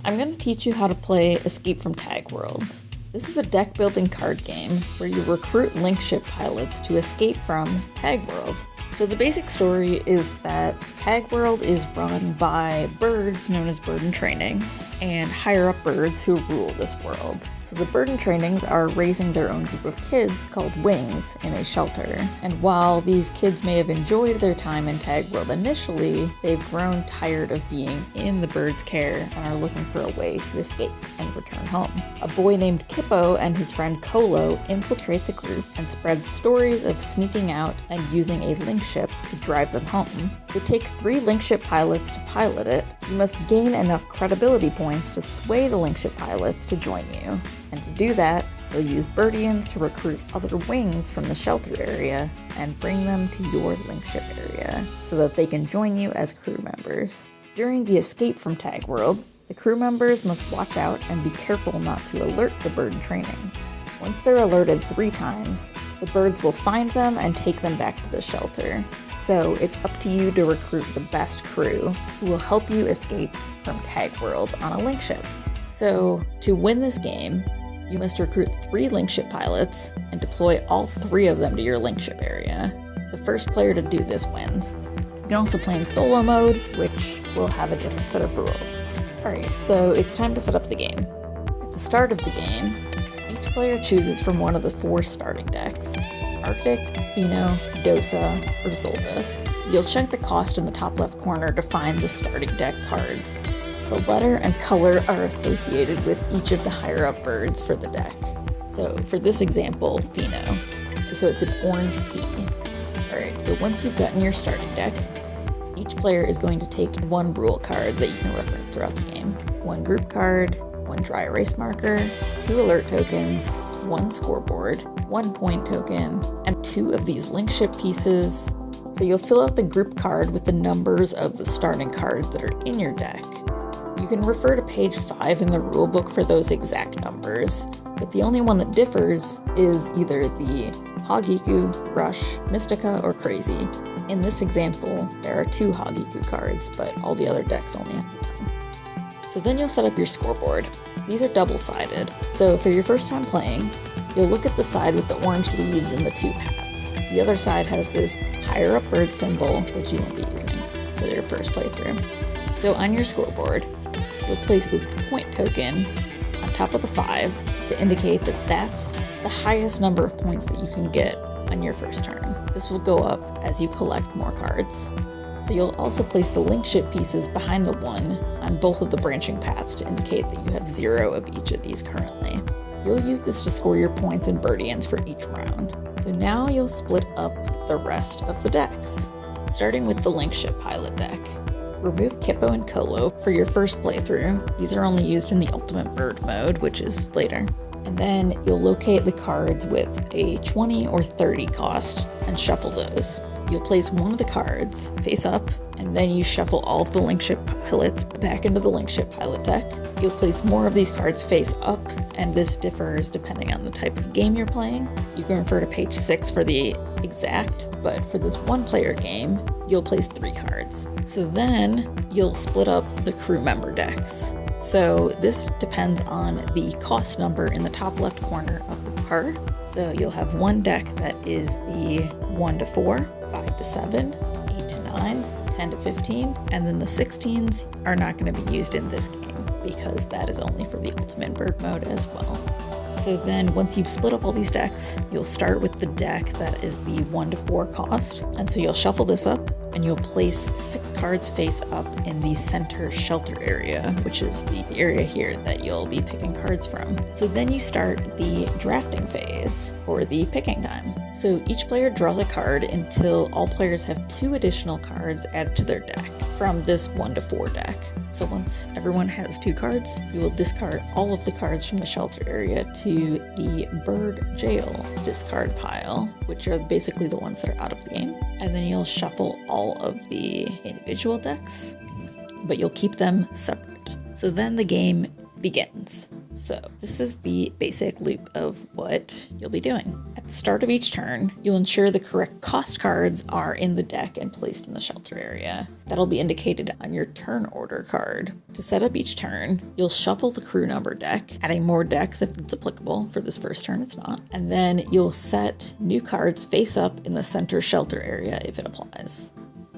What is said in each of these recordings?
I'm going to teach you how to play Escape from Tag World. This is a deck building card game where you recruit Linkship Pilots to escape from Tag World. So the basic story is that Tag World is run by birds known as bird in trainings and higher up birds who rule this world. So the bird in trainings are raising their own group of kids called wings in a shelter. And while these kids may have enjoyed their time in Tag World initially, they've grown tired of being in the bird's care and are looking for a way to escape and return home. A boy named Kippo and his friend Kolo infiltrate the group and spread stories of sneaking out and using a link ship to drive them home. It takes 3 Linkship Pilots to pilot it. You must gain enough credibility points to sway the Linkship Pilots to join you. And to do that, you'll use Birdians to recruit other wings from the shelter area and bring them to your Linkship area so that they can join you as crew members. During the escape from Tag World, the crew members must watch out and be careful not to alert the bird in trainings. Once they're alerted 3 times, the birds will find them and take them back to the shelter. So it's up to you to recruit the best crew who will help you escape from Tag World on a link ship. So to win this game, you must recruit 3 Linkship Pilots and deploy all 3 of them to your Linkship area. The first player to do this wins. You can also play in solo mode, which will have a different set of rules. Alright, so it's time to set up the game. At the start of the game, each player chooses from one of the 4 starting decks: Arctic, Pheno, Dosa, or Zoldith. You'll check the cost in the top left corner to find the starting deck cards. The letter and color are associated with each of the higher up birds for the deck. So for this example, Pheno. So it's an orange P. Alright, so once you've gotten your starting deck, each player is going to take 1 rule card that you can reference throughout the game. 1 group card, 1 dry erase marker, 2 alert tokens, 1 scoreboard, 1 point token, and 2 of these Linkship pieces. So you'll fill out the group card with the numbers of the starting cards that are in your deck. You can refer to page 5 in the rulebook for those exact numbers, but the only one that differs is either the Hagiku, Rush, Mystica, or Crazy. In this example, there are 2 Hagiku cards, but all the other decks only have 1. So then you'll set up your scoreboard. These are double-sided, so for your first time playing, you'll look at the side with the orange leaves and the 2 paths. The other side has this higher up bird symbol, which you won't be using for your first playthrough. So on your scoreboard, you'll place this point token on top of the 5 to indicate that that's the highest number of points that you can get on your first turn. This will go up as you collect more cards. So you'll also place the Linkship pieces behind the 1 on both of the branching paths to indicate that you have 0 of each of these currently. You'll use this to score your points in Birdians for each round. So now you'll split up the rest of the decks, starting with the Linkship Pilot deck. Remove Kippo and Kolo for your first playthrough. These are only used in the Ultimate Bird mode, which is later. And then you'll locate the cards with a 20 or 30 cost and shuffle those. You'll place one of the cards face up, and then you shuffle all of the Linkship Pilots back into the Linkship Pilot deck. You'll place more of these cards face up, and this differs depending on the type of game you're playing. You can refer to page 6 for the exact, but for this 1-player game, you'll place 3 cards. So then you'll split up the crew member decks. So this depends on the cost number in the top left corner of the card. So you'll have 1 deck that is the 1 to 4, 5 to 7, 8 to 9, 10 to 15, and then the 16s are not going to be used in this game because that is only for the Ultimate Bird mode as well. So then once you've split up all these decks, you'll start with the deck that is the 1 to 4 cost. And so you'll shuffle this up and you'll place 6 cards face up in the center shelter area, which is the area here that you'll be picking cards from. So then you start the drafting phase, or the picking time. So each player draws a card until all players have 2 additional cards added to their deck from this 1 to 4 deck. So once everyone has 2 cards, you will discard all of the cards from the shelter area to the bird jail discard pile, which are basically the ones that are out of the game. And then you'll shuffle all of the individual decks, but you'll keep them separate. So then the game begins. So this is the basic loop of what you'll be doing. At the start of each turn, you'll ensure the correct cost cards are in the deck and placed in the shelter area. That'll be indicated on your turn order card. To set up each turn, you'll shuffle the crew number deck, adding more decks if it's applicable. For this first turn, it's not. And then you'll set new cards face up in the center shelter area if it applies.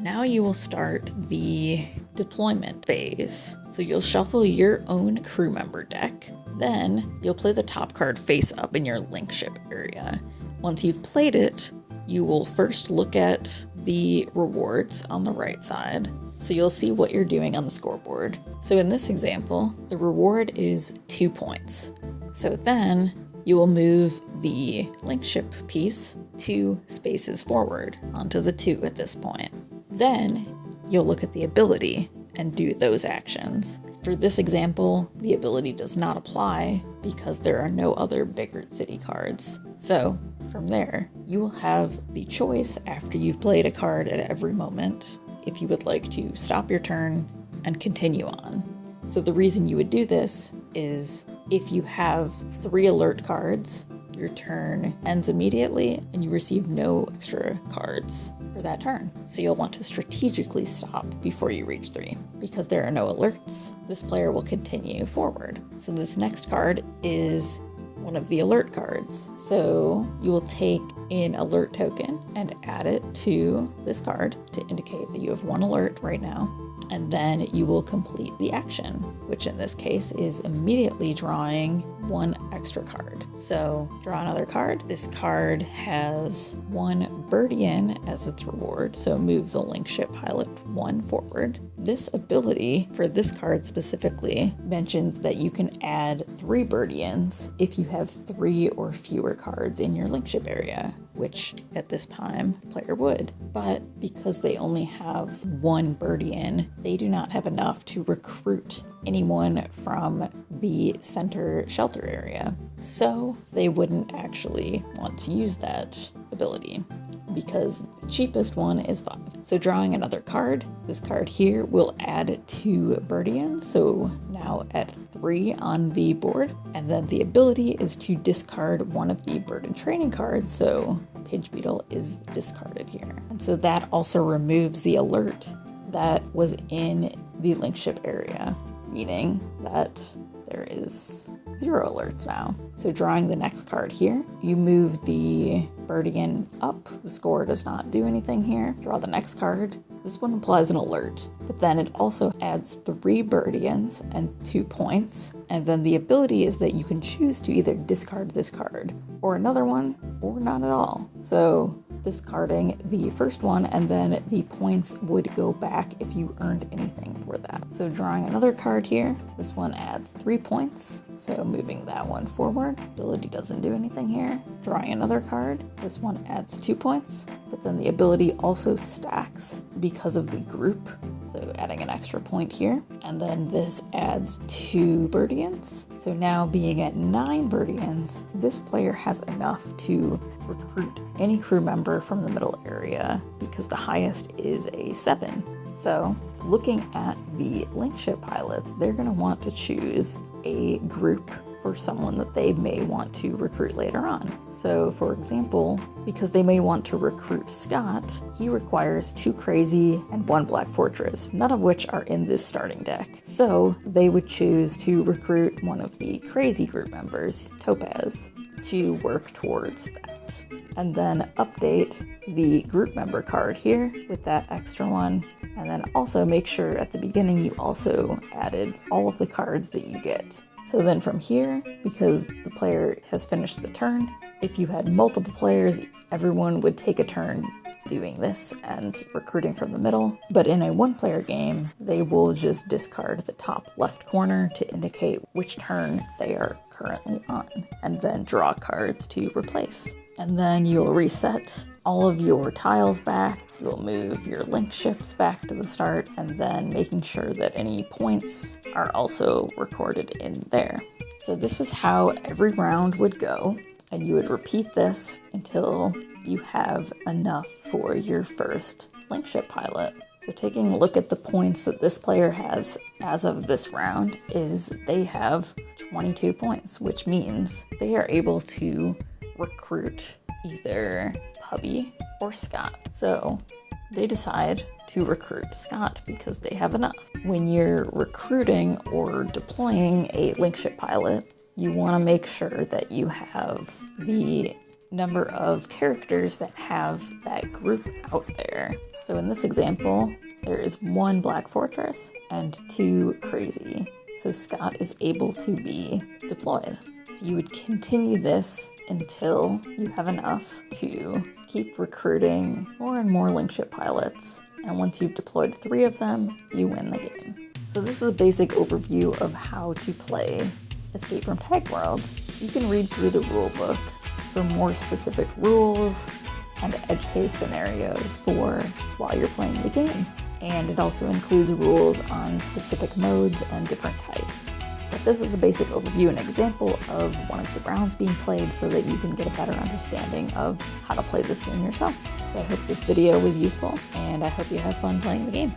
Now you will start the deployment phase. So you'll shuffle your own crew member deck. Then you'll play the top card face up in your Linkship area. Once you've played it, you will first look at the rewards on the right side. So you'll see what you're doing on the scoreboard. So in this example, the reward is 2 points. So then you will move the Linkship piece 2 spaces forward onto the 2 at this point. Then you'll look at the ability and do those actions. For this example, the ability does not apply because there are no other Biggert City cards. So from there, you will have the choice after you've played a card at every moment if you would like to stop your turn and continue on. So the reason you would do this is if you have 3 alert cards, your turn ends immediately and you receive no extra cards for that turn. So you'll want to strategically stop before you reach 3. Because there are no alerts, this player will continue forward. So this next card is one of the alert cards. So you will take an alert token and add it to this card to indicate that you have 1 alert right now. And then you will complete the action, which in this case is immediately drawing 1 extra card. So draw another card. This card has 1 Birdian as its reward, so move the Linkship Pilot 1 forward. This ability for this card specifically mentions that you can add 3 Birdians if you have 3 or fewer cards in your Linkship area, which at this time the player would. But because they only have 1 Birdian, they do not have enough to recruit anyone from the center shelter area. So they wouldn't actually want to use that ability because the cheapest one is 5. So drawing another card, this card here will add 2 Birdians, so now at 3 on the board. And then the ability is to discard one of the Bird and Training cards, so Pidge Beetle is discarded here. And so that also removes the alert that was in the Linkship area, meaning that there is 0 alerts now. So drawing the next card here, you move the Birdian up. The score does not do anything here. Draw the next card. This one implies an alert, but then it also adds 3 Birdians and 2 points. And then the ability is that you can choose to either discard this card or another one or not at all. So discarding the first one, and then the points would go back if you earned anything for that. So drawing another card here, this one adds 3 points, so moving that one forward. Ability doesn't do anything here. Drawing another card, this one adds 2 points, but then the ability also stacks because of the group, so adding an extra point here. And then this adds 2 Birdians. So now being at 9 Birdians, this player has enough to recruit any crew member from the middle area because the highest is a 7. So looking at the Linkship Pilots, they're going to want to choose a group for someone that they may want to recruit later on. So for example, because they may want to recruit Scott, he requires 2 Crazy and 1 Black Fortress, none of which are in this starting deck. So they would choose to recruit one of the Crazy group members, Topaz, to work towards that. And then update the group member card here with that extra one. And then also make sure at the beginning you also added all of the cards that you get. So then from here, because the player has finished the turn, if you had multiple players, everyone would take a turn doing this and recruiting from the middle. But in a 1-player game, they will just discard the top left corner to indicate which turn they are currently on, and then draw cards to replace. And then you'll reset all of your tiles back, you'll move your link ships back to the start, and then making sure that any points are also recorded in there. So this is how every round would go, and you would repeat this until you have enough for your first Linkship Pilot. So taking a look at the points that this player has as of this round is they have 22 points, which means they are able to recruit either Puppy or Scott. So they decide to recruit Scott because they have enough. When you're recruiting or deploying a Linkship pilot, you want to make sure that you have the number of characters that have that group out there. So in this example, there is 1 Black Fortress and 2 Crazy. So Scott is able to be deployed. So you would continue this until you have enough to keep recruiting more and more Linkship pilots. And once you've deployed 3 of them, you win the game. So this is a basic overview of how to play Escape from Tag World. You can read through the rule book for more specific rules and edge case scenarios for while you're playing the game. And it also includes rules on specific modes and different types. But this is a basic overview and example of one of the rounds being played so that you can get a better understanding of how to play this game yourself. So I hope this video was useful, and I hope you have fun playing the game.